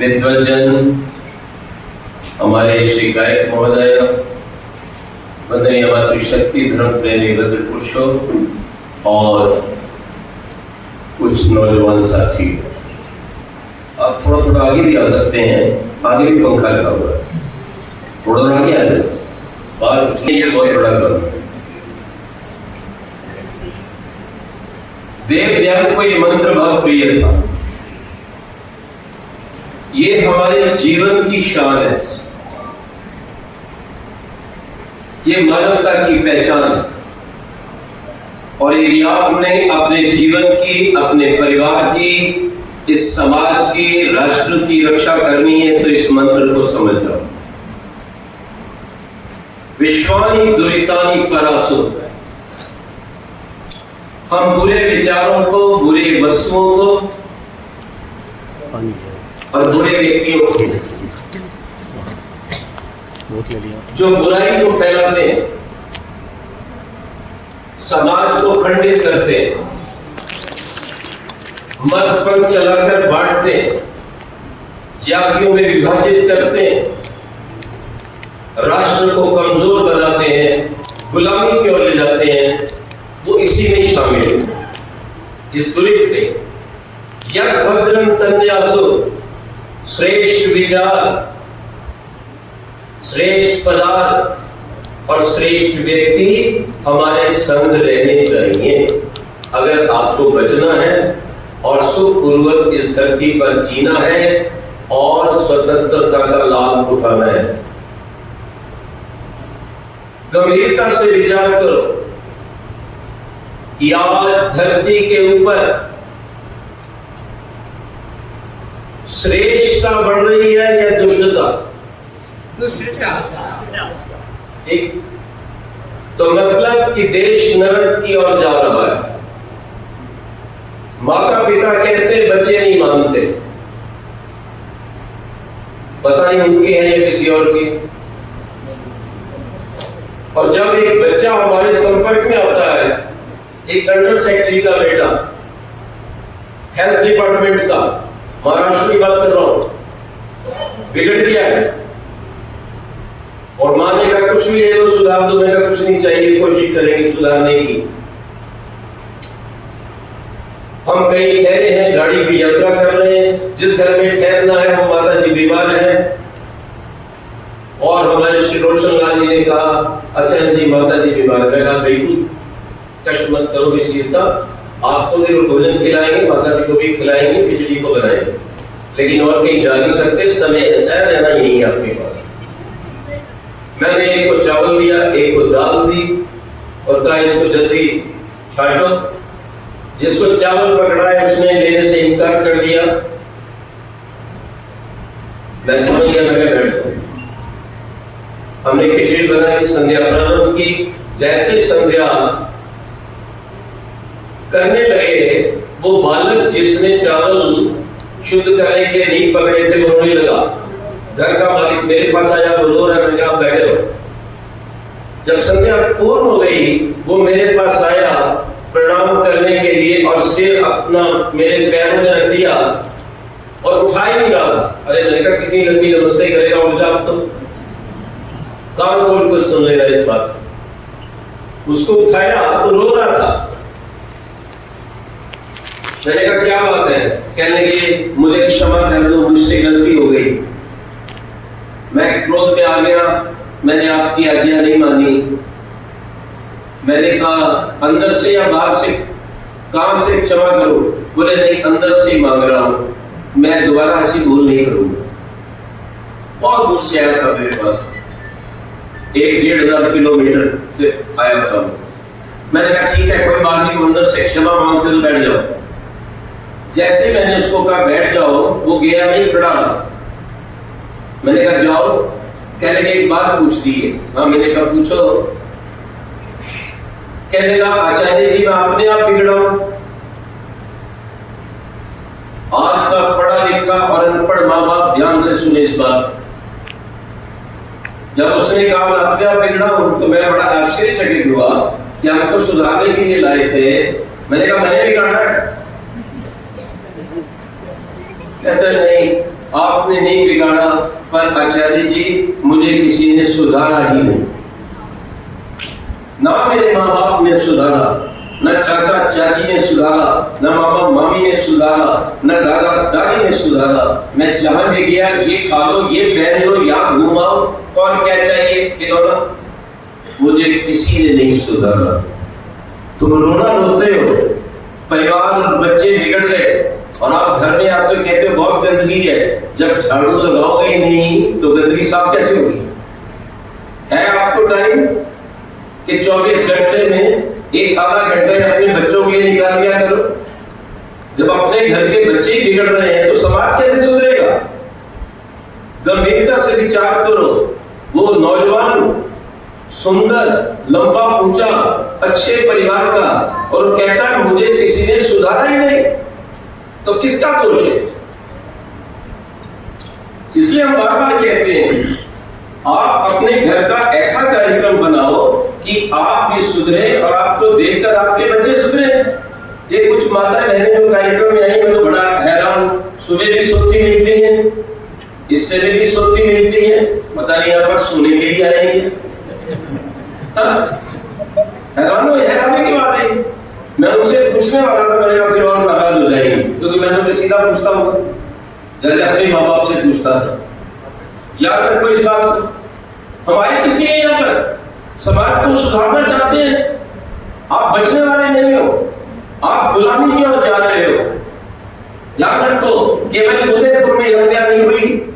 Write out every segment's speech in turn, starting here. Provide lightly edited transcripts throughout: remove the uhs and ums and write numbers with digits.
विद्वज्जन, हमारे श्री गायक महोदय, वंदनीय मातृशक्ति धर्म प्रेमी वृद्ध पुरुषों और कुछ नौजवान साथी, आप थोड़ा थोड़ा आगे भी आ सकते हैं। आगे भी पंखा लगा हुआ है, थोड़ा थोड़ा आगे आ जाए, बाहर कुछ नहीं है, बहुत बड़ा काम है। देवदयाल को ये मंत्र बहुत प्रिय था। ये हमारे जीवन की शान है, ये मानवता की पहचान है। और यदि आपने अपने जीवन की, अपने परिवार की, इस समाज की, राष्ट्र की रक्षा करनी है तो इस मंत्र को समझ लो। विश्वानि दुरितानि परासु, हम बुरे विचारों को, बुरे वस्तुओं को और बुरे व्यक्तियों को, जो बुराई को फैलाते हैं, समाज को खंडित करते हैं, मत पर चलाकर बांटते हैं, जातियों में विभाजित करते हैं, राष्ट्र को कमजोर बनाते हैं, गुलामी की ओर ले जाते हैं, वो इसी में शामिल है, इस दुरित में। यद भद्रम तन्यासु, श्रेष्ठ विचार, श्रेष्ठ पदार्थ और श्रेष्ठ व्यक्ति हमारे संग रहने चाहिए। अगर आपको बचना है और सुखपूर्वक इस धरती पर जीना है और स्वतंत्रता का लाभ उठाना है, गंभीरता से विचार करो कि आज धरती के ऊपर श्रेष्ठता बढ़ रही है या दुष्टता? ठीक, तो मतलब कि देश नरक की ओर जा रहा है। माता पिता कहते, बच्चे नहीं मानते, पता नहीं उनके हैं या किसी और के। और जब एक बच्चा हमारे संपर्क में आता है, एक अंडर सेक्रेटरी का बेटा, हेल्थ डिपार्टमेंट का, महाराष्ट्र की बात कर रहा हूं, बिगड़ गया है और माने का कुछ भी ले लो, सुधार दो, मैं का कुछ नहीं चाहिए, कोशिश करेंगे सुधारने की। हम कहीं ठहरे हैं, गाड़ी की यात्रा कर रहे हैं, जिस घर में ठहरना है वो माता जी बीमार है और हमारे श्री रोशन लाल जी ने कहा, अच्छा जी माता जी बीमार है। कहा बिल्कुल कष्ट मत करो, इस चीज का आपको भी भोजन खिलाएंगे, माता जी को भी खिलाएंगे, खिचड़ी को बनाएंगे, लेकिन और कहीं जा नहीं सकते, समय ऐसा रहना यही है आपके पास। मैंने एक को चावल दिया, एक को दाल दी और कहा इसको जल्दी छांटो। जिसको चावल पकड़ा है उसने लेने से इनकार कर दिया। मैं समझ गया, मैंने बैठ गया। हमने खिचड़ी बनाई, संध्या प्रारंभ की। जैसे संध्या करने लगे, वो बालक जिसने चावल शुद्ध करने के लिए नहीं पकड़े थे वो रोने लगा। घर का मालिक मेरे पास आया, वो रो रहा है, मैंने कहा बैठे रहो। जब संध्या पूर्ण हो गई, वो मेरे पास आया प्रणाम करने के लिए और सिर अपना मेरे पैरों में रख दिया और उठा ही नहीं रहा था। अरे मैंने कहा कितनी लंबी नमस्ते करेगा उल्टा, आप तो कान खोल कर सुन लेगा इस बात। उसको उठाया तो रो रहा था। मैंने कहा क्या बात है? कहने लगे मुझे क्षमा कर दो, मुझसे गलती हो गई, मैं क्रोध में आ गया, मैंने आपकी आज्ञा नहीं मानी। मैंने कहा अंदर से या बाहर से, कहां से क्षमा करूं? बोले नहीं, अंदर से मांग रहा हूं, मैं दोबारा ऐसी भूल नहीं करूंगा। बहुत दूर से आया था मेरे पास, 1-1.5 किलोमीटर से आया था। मैंने कहा ठीक है कोई बात नहीं, अंदर से क्षमा मांगते तो बैठ जाओ। जैसे मैंने उसको कहा बैठ जाओ, वो गया नहीं, खड़ा रहा। मैंने कहा जाओ। कहने लगे एक बात पूछ दी है। हाँ, मैंने कहा पूछो। कहने लगा आचार्य जी मैं अपने आप बिगड़ा हूं। आज का पढ़ा लिखा और अनपढ़ माँ बाप ध्यान से सुने इस बात। जब उसने कहा मैं अपने आप बिगड़ा हूं तो मैं बड़ा आश्चर्यचकित हुआ कि हमको सुधारने के लिए लाए थे। मैंने कहा मैंने बिगाड़ा है? कहते नहीं, आपने नहीं बिगाड़ा, पर आचार्य जी मुझे किसी ने सुधारा ही नहीं। ना मेरे माँ बाप ने सुधारा, न चाचा चाची ने सुधारा, न मामा मामी ने सुधारा, न दादा दादी ने सुधारा। मैं जहां भी गया, ये खा लो, ये पहन लो, यहाँ घुमाओ, और क्या चाहिए खिलौना, मुझे किसी ने नहीं सुधारा। तुम रोना रोते हो, परिवार और बच्चे बिगड़ गए, और आप घर में आते हो कहते हो बहुत गंदगी है। जब झाड़ू लगाओगे ही नहीं तो गंदगी साफ कैसे होगी? है आपको टाइम कि 24 घंटे में एक आधा घंटे अपने बच्चों के लिए निकाल दिया करो? जब अपने घर के बच्चे ही बिगड़ रहे हैं तो समाज कैसे सुधरेगा? गंभीरता से विचार करो। वो नौजवान सुंदर, लंबा, ऊंचा, अच्छे परिवार का, और कहता है मुझे किसी ने सुधारा ही नहीं, तो किसका दोष है? इसलिए हम बार बार कहते हैं आप अपने घर का ऐसा कार्यक्रम बनाओ कि आप भी सुधरे और आपको देखकर आपके बच्चे सुधरे। ये कुछ माता बहनें जो कार्यक्रम में आई, मैं तो बड़ा हैरान, सुबह भी सोती मिलती हैं, इससे भी सोती मिलती है, पता नहीं यहाँ पर सोने के लिए आएंगे। हैरानी की बात है। मैं उनसे पूछने वाला था, मैंने फिर और नाराज हो जाएंगे, क्योंकि मैं तो सीधा पूछता हूँ जैसे अपने माँ बाप से पूछता था। याद रखो इस बात को, हमारे किसी है यहाँ पर समाज को सुधारना चाहते हैं, आप बचने वाले नहीं हो, आप गुलामी की ओर जा रहे हो। याद रखो, केवल उदयपुर में हत्या नहीं हुई,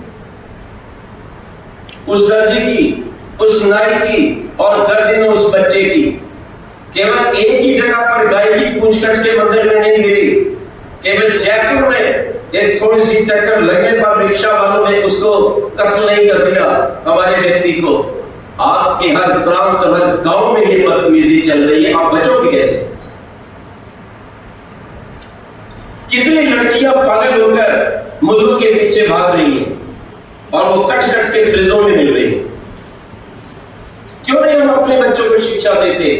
उस दर्जी की, उस नाई की, और दर्जनों उस बच्चे की। केवल एक ही जगह पर गाय की पूंछ कट के मंदिर में नहीं गिरी, केवल जयपुर में एक थोड़ी सी टक्कर लगने पर रिक्शा वालों ने उसको कत्ल नहीं कर दिया, हमारे व्यक्ति को। आपके हर प्रांत, हर गांव में ये बदतमीजी चल रही है, आप बचोगे कैसे? कितनी लड़कियां पागल होकर मुल्कों के पीछे भाग रही हैं, और वो कट कट के फ्रिजों में मिल रही है। क्यों नहीं हम अपने बच्चों को शिक्षा देते?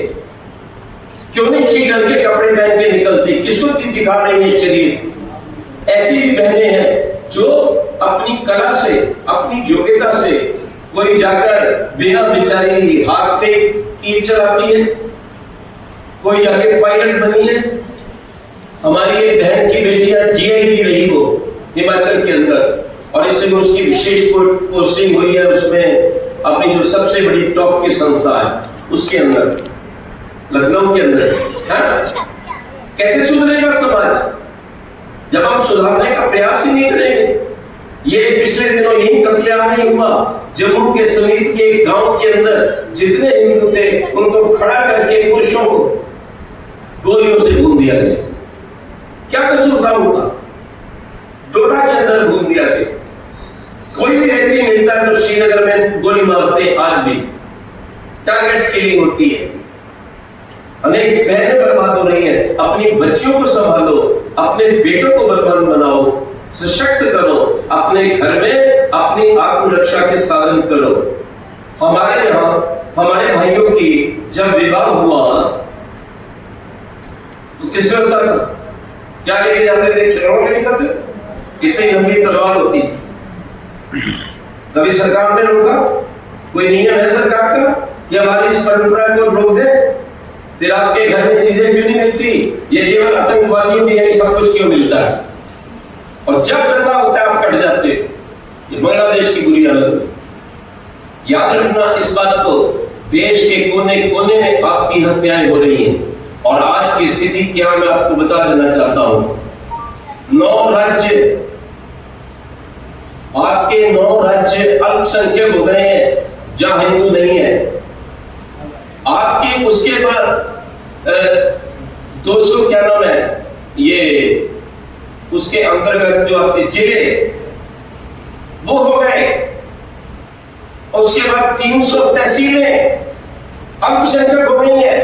क्यों नहीं ठीक ढंग के कपड़े पहन के निकलते? किसको दिखा रही है शरीर? ऐसी भी बहनें हैं जो अपनी कला से, अपनी योग्यता से, कोई जाकर बिना बेचारी हाथ के तीर चलाती है, कोई जाके पायलट बनी है। हमारी एक बहन की बेटियां DIG रही वो हिमाचल के अंदर, और इससे उसकी विशेष पोस्टिंग हुई है उसमें, अपनी जो सबसे बड़ी टॉप की संस्था है उसके अंदर, लखनऊ के अंदर। कैसे सुधरेगा समाज जब हम सुधारने का प्रयास ही नहीं करेंगे? ये पिछले दिनों यही कत्लेआम नहीं हुआ, जम्मू के समीप के गांव के अंदर जितने हिंदू थे उनको खड़ा करके पुरुषों को गोलियों से भून दिया गया। क्या कसूर था उनका? डोडा के अंदर भून दिया गया। कोई भी व्यक्ति मिलता है तो श्रीनगर में गोली मारते, आज भी टारगेट किलिंग होती है। अनेक बहनें बर्बाद हो रही हैं। अपनी बच्चियों को संभालो, अपने बेटों को बलवान बनाओ, सशक्त करो, अपने घर में अपनी आत्मरक्षा के साधन करो। हमारे यहाँ हमारे भाइयों की जब विवाह हुआ तो किसमें होता था? क्या लेके जाते थे? खिलौने लेके जाते। इतनी लंबी तलवार होती थी। कभी सरकार ने रोका? कोई नियम है सरकार का कि हमारी इस परंपरा को रोक दे? फिर आपके घर में चीजें क्यों नहीं मिलती? ये केवल आतंकवादियों की है, सब कुछ क्यों मिलता है? और जब दंगा होता है आप कट जाते हो। ये बांग्लादेश की बुरी हालत है। याद रखना इस बात को, देश के कोने कोने में आपकी हत्याएं हो रही हैं, और आज की स्थिति क्या मैं आपको बता देना चाहता हूं। 9 राज्य, आपके 9 राज्य अल्पसंख्यक हो गए हैं जहां हिंदू नहीं है। आपके उसके बाद 200 क्या नाम है ये, उसके अंतर्गत जो आपके जिले वो हो गए, और उसके बाद 300 तहसीलें अल्पसंख्यक हो गई है।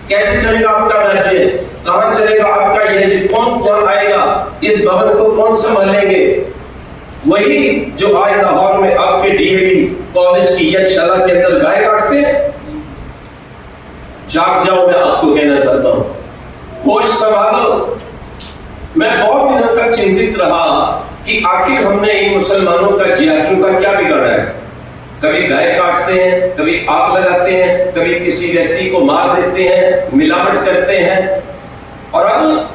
कैसे चलेगा आपका राज्य? कहां चलेगा आपका ये? कौन कौन आएगा? इस भवन को कौन संभालेंगे? वही जो आज लाहौर में आपके DAV कॉलेज की यज्ञशाला के अंदर गाय काटते हैं। जाग जाओ, मैं आपको कहना चाहता हूं, होश संभालो। मैं बहुत दिनों तक चिंतित रहा कि आखिर हमने इन मुसलमानों का जिहादियों का क्या बिगाड़ा है। कभी गाय काटते हैं, कभी आग लगाते हैं, कभी किसी व्यक्ति को मार देते हैं, मिलावट करते हैं, और अब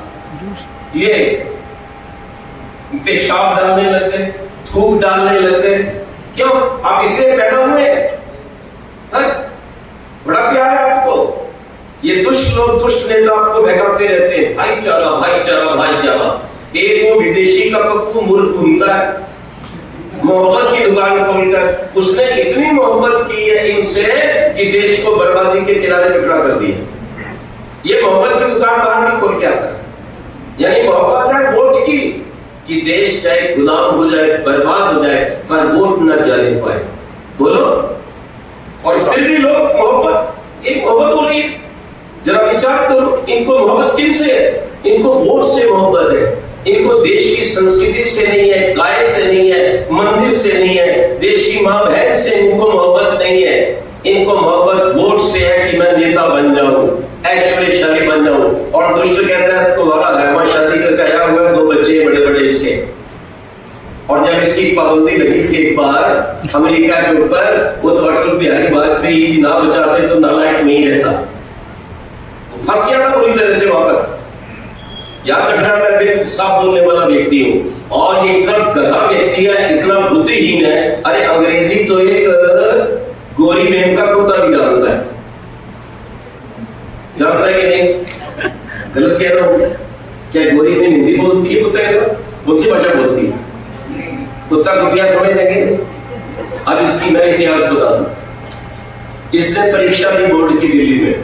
ये पेशाब डालने लग गए, थूक डालने लग गए। क्यों? आप इससे पैदा हुए, बड़ा प्यार है आपको। ये दुष्ट लोग, दुष्ट नेता आपको बहकाते रहते हैं, भाईचारा भाईचारा भाईचारा। एक वो विदेशी का पप्पू मूर्ख घूमता है मोहब्बत की दुकान खोलकर, उसने इतनी मोहब्बत की है इनसे कि देश को बर्बादी के किनारे पे खड़ा कर दिया। ये मोहब्बत की दुकान बाहर नहीं खोल के आता है, यानी मोहब्बत है वोट की, कि देश चाहे गुलाम हो जाए, बर्बाद हो जाए, पर वोट न जाने पाए। बोलो, और फिर भी लोग मोहब्बत, एक मोहब्बत हो रही है। जरा विचार करो, इनको मोहब्बत किन से है? इनको वोट से मोहब्बत है। इनको देश की संस्कृति से नहीं है, गाय से नहीं है, मंदिर से नहीं है, देश की माँ बहन से इनको मोहब्बत नहीं है। इनको मोहब्बत वोट से है कि मैं नेता बन जाऊं, ऐश्वर्यशाली बन जाऊं। और दुष्ट कहता है तुम्हारा घर शादी का क्या हुआ, 2 बच्चे बड़े बड़े इसके। और जब इसकी पाबंदी लगी थी एक बार अमेरिका के ऊपर, वो तो अटल बिहारी वाजपेयी जी ना बचाते तो नालायक नहीं रहता, फंस गया था पूरी तरह से वहां पर। याद रखना, मैं भी साफ बोलने वाला व्यक्ति हूँ, और ये इतना गधा व्यक्ति है, इतना बुद्धिहीन है। अरे अंग्रेजी तो एक गोरी बहन का कुत्ता भी जानता है कि नहीं? गलत कह रहा हूँ क्या? गोरी बहन हिंदी बोलती है, कुत्ता कैसा कौन सी भाषा बोलती है? कुत्ता कुटिया समझ देंगे। अब इसकी मैं इतिहास बता दूं। इसने परीक्षा दी बोर्ड की दिल्ली में।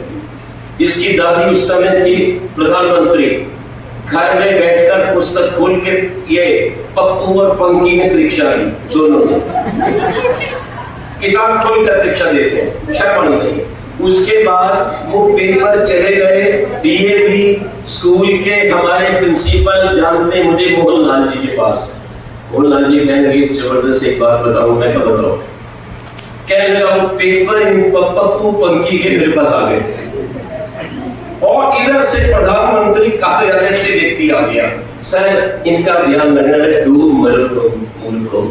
इसकी दादी उस समय थी प्रधानमंत्री। घर में बैठकर पुस्तक खोल के ये पप्पू और पंकी ने परीक्षा दी, दोनों किताब खोल कर परीक्षा देते हैं, शर्म नहीं चाहिए। उसके बाद वो पेपर चले गए डीएवी स्कूल के हमारे प्रिंसिपल जानते मुझे मोहनलाल जी के पास। मोहनलाल जी कहने लगे जबरदस्त एक बात बताऊं, मैं क्या बताऊं? कहने लगा पेपर इन पप्पू पंकी के मेरे पास आ गए, और इधर से प्रधानमंत्री कार्यालय से व्यक्ति आ गया, सर इनका ध्यान रखना, डूब मरो तो मूर्खों।